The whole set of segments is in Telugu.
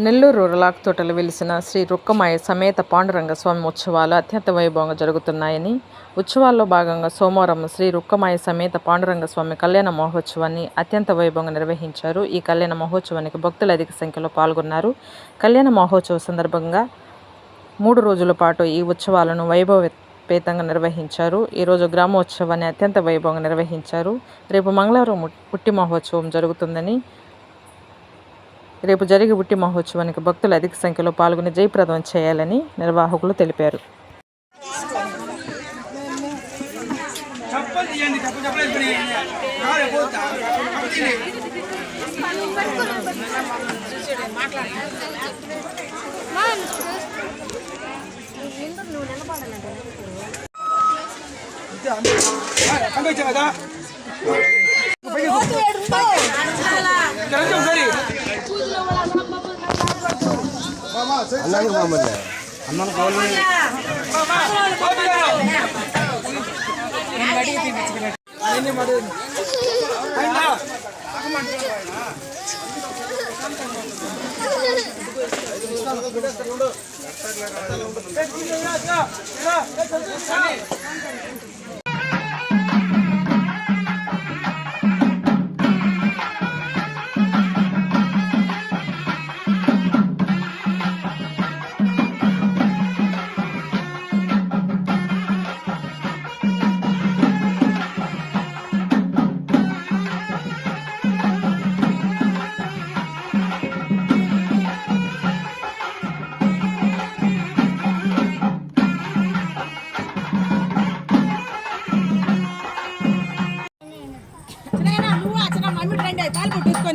నెల్లూరు రూరల్ తోటలు వెలిసిన శ్రీ రుక్కమాయ సమేత పాండురంగ స్వామి ఉత్సవాలు అత్యంత వైభవంగా జరుగుతున్నాయని, ఉత్సవాల్లో భాగంగా సోమవారం శ్రీ రుక్కమాయ సమేత పాండురంగ స్వామి కళ్యాణ మహోత్సవాన్ని అత్యంత వైభవంగా నిర్వహించారు. ఈ కళ్యాణ మహోత్సవానికి భక్తులు అధిక సంఖ్యలో పాల్గొన్నారు. కళ్యాణ మహోత్సవం సందర్భంగా 3 రోజుల పాటు ఈ ఉత్సవాలను వైభవపేతంగా నిర్వహించారు. ఈరోజు గ్రామోత్సవాన్ని అత్యంత వైభవంగా నిర్వహించారు. రేపు మంగళవారం పుట్టి మహోత్సవం జరుగుతుందని, రేపు జరిగే ఉట్టి మహోత్సవానికి భక్తులు అధిక సంఖ్యలో పాల్గొని జయప్రదం చేయాలని నిర్వాహకులు తెలిపారు.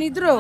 ఇద్దరు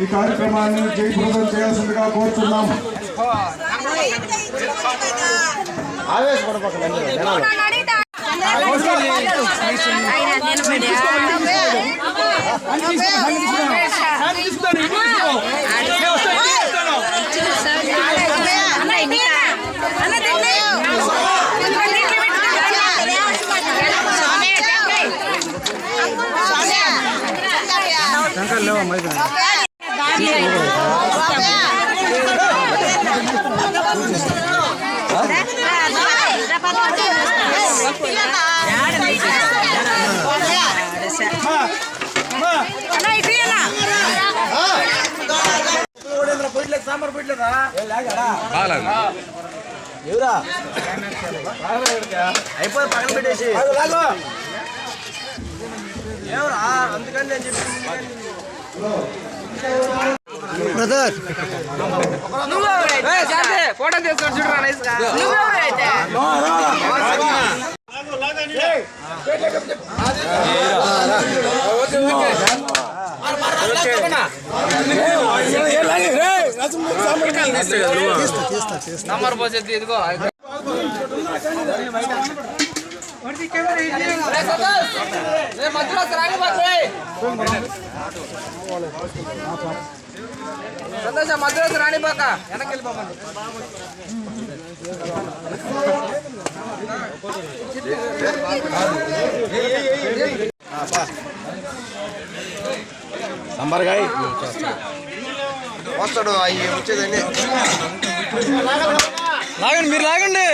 ఈ కార్యక్రమాన్ని జయప్రదం చేయాల్సిందిగా కోరుతున్నాం. అయిపోయి పక్కన పెట్టేసి ఎవరా అందుకని నేను చెప్పి ఫోటో తీసుకొని చూడరా నైస్ గా నంబర్ పోసేది ఇదిగో సంతోష మధ్యలో రాణిపోక వెనక్కి వెళ్ళిపోమండి. సంబర్గాయ వస్తాడు అవి వచ్చేదండి. లాగండి, మీరు లాగండి.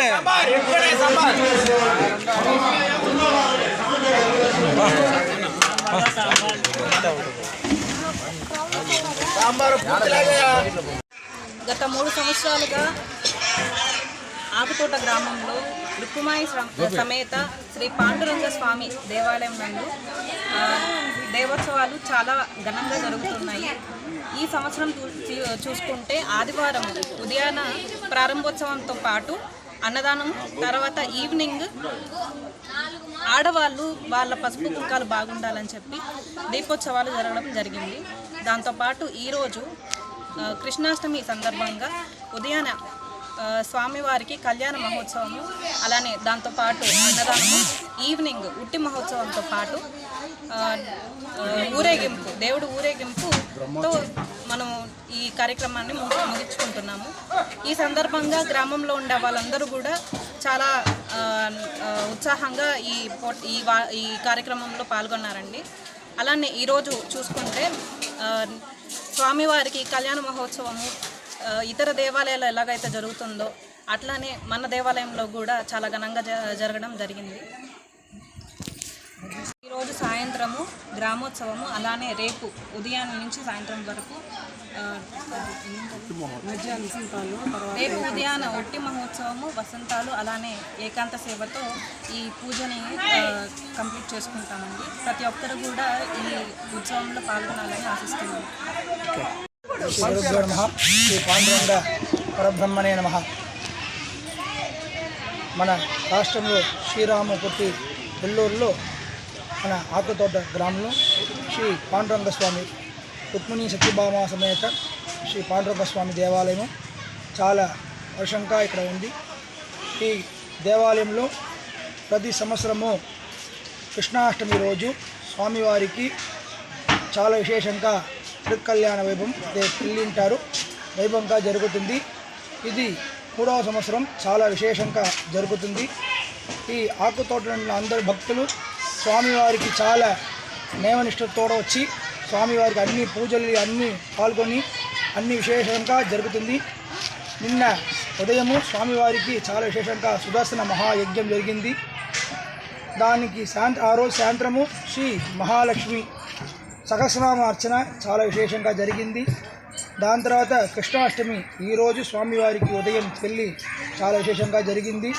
గత 3 సంవత్సరాలుగా ఆకుతోట గ్రామంలో రుక్కుమాయి సమేత శ్రీ పాండురంగ స్వామి దేవాలయం నందు దేవోత్సవాలు చాలా ఘనంగా జరుగుతున్నాయి. ఈ సంవత్సరం చూసుకుంటే ఆదివారం ఉదయాన ప్రారంభోత్సవంతో పాటు అన్నదానం, తర్వాత ఈవినింగ్ ఆడవాళ్ళు వాళ్ళ పసుపు కుంకాలు బాగుండాలని చెప్పి దీపోత్సవాలు జరగడం జరిగింది. దాంతోపాటు ఈరోజు కృష్ణాష్టమి సందర్భంగా ఉదయాన స్వామివారికి కళ్యాణ మహోత్సవము, అలానే దాంతోపాటు అన్నదానము, ఈవినింగ్ ఉట్టి మహోత్సవంతో పాటు ఊరేగింపు, దేవుడు ఊరేగింపుతో మనం ఈ కార్యక్రమాన్ని ముగించుకుంటున్నాము. ఈ సందర్భంగా గ్రామంలో ఉండే వాళ్ళందరూ కూడా చాలా ఉత్సాహంగా ఈ కార్యక్రమంలో పాల్గొన్నారండి. అలానే ఈరోజు చూసుకుంటే స్వామివారికి కళ్యాణ మహోత్సవము ఇతర దేవాలయాల్లో ఎలాగైతే జరుగుతుందో అట్లానే మన దేవాలయంలో కూడా చాలా ఘనంగా జరగడం జరిగింది. ఈరోజు సాయంత్రము గ్రామోత్సవము, అలానే రేపు ఉదయం నుంచి సాయంత్రం వరకు రేపు ఉదయాన ఒట్టి మహోత్సవము, వసంతాలు, అలానే ఏకాంత సేవతో ఈ పూజని కంప్లీట్ చేసుకుంటామండి. ప్రతి ఒక్కరు కూడా ఈ ఉత్సవంలో పాల్గొనాలని ఆశిస్తున్నాము. శ్రీ పాండురంగ పరబ్రహ్మణే నమః. మన రాష్ట్రంలో శ్రీరామపుట్టి వెల్లూరులో మన ఆకుతోట గ్రామంలో శ్రీ పాండురంగ స్వామి రుక్మిణి సత్యభామ సమేత శ్రీ పాండురంగ స్వామి దేవాలయం చాలా వర్షంగా ఇక్కడ ఉంది. ఈ దేవాలయంలో ప్రతి సంవత్సరము కృష్ణాష్టమి రోజు స్వామివారికి చాలా విశేషంగా తిరుకల్యాణ వైభవం పెళ్ళింటారు వైభవంగా జరుగుతుంది. ఇది 3వ సంవత్సరం చాలా విశేషంగా జరుగుతుంది. ఈ ఆకుతోటలో అందరు భక్తులు స్వామివారికి చాలా నియమనిష్టతో వచ్చి స్వామివారికి అన్ని పూజలు అన్నీ పాల్గొని అన్ని విశేషంగా జరుగుతుంది. నిన్న ఉదయము స్వామివారికి చాలా విశేషంగా సుదర్శన మహాయజ్ఞం జరిగింది. దానికి ఆ రోజు సాయంత్రము శ్రీ మహాలక్ష్మి సహస్రనామ అర్చన చాలా విశేషంగా జరిగింది. దాని తర్వాత కృష్ణాష్టమి ఈరోజు స్వామివారికి ఉదయం పెళ్ళి చాలా విశేషంగా జరిగింది.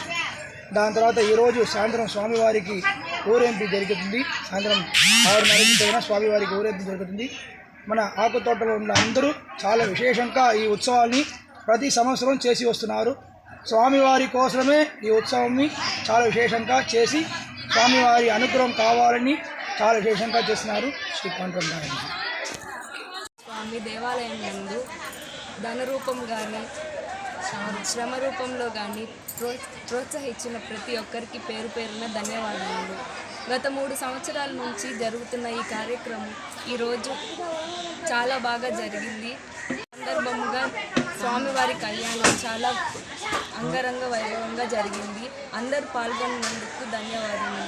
దాని తర్వాత ఈరోజు సాయంత్రం స్వామివారికి ఊరేంపు జరుగుతుంది. సాయంత్రం 6:30కి పైన స్వామివారికి ఊరేంపు జరుగుతుంది. మన ఆకుతోటలో ఉన్న అందరూ చాలా విశేషంగా ఈ ఉత్సవాన్ని ప్రతి సంవత్సరం చేసి వస్తున్నారు. స్వామివారి కోసమే ఈ ఉత్సవాన్ని చాలా విశేషంగా చేసి స్వామివారి అనుగ్రహం కావాలని చాలా విశేషంగా చేస్తున్నారు. శ్రీ పాండురంగ స్వామి దేవాలయం నందు ధన రూపం కానీ శ్రమ రూపంలో కానీ ప్రోత్సహించిన ప్రతి ఒక్కరికి పేరు పేరున ధన్యవాదాలు. గత 3 సంవత్సరాల నుంచి జరుగుతున్న ఈ కార్యక్రమం ఈరోజు చాలా బాగా జరిగింది. సందర్భంగా స్వామివారి కళ్యాణం చాలా అంగరంగ వైభవంగా జరిగింది. అందరూ పాల్గొన్నందుకు ధన్యవాదాలు.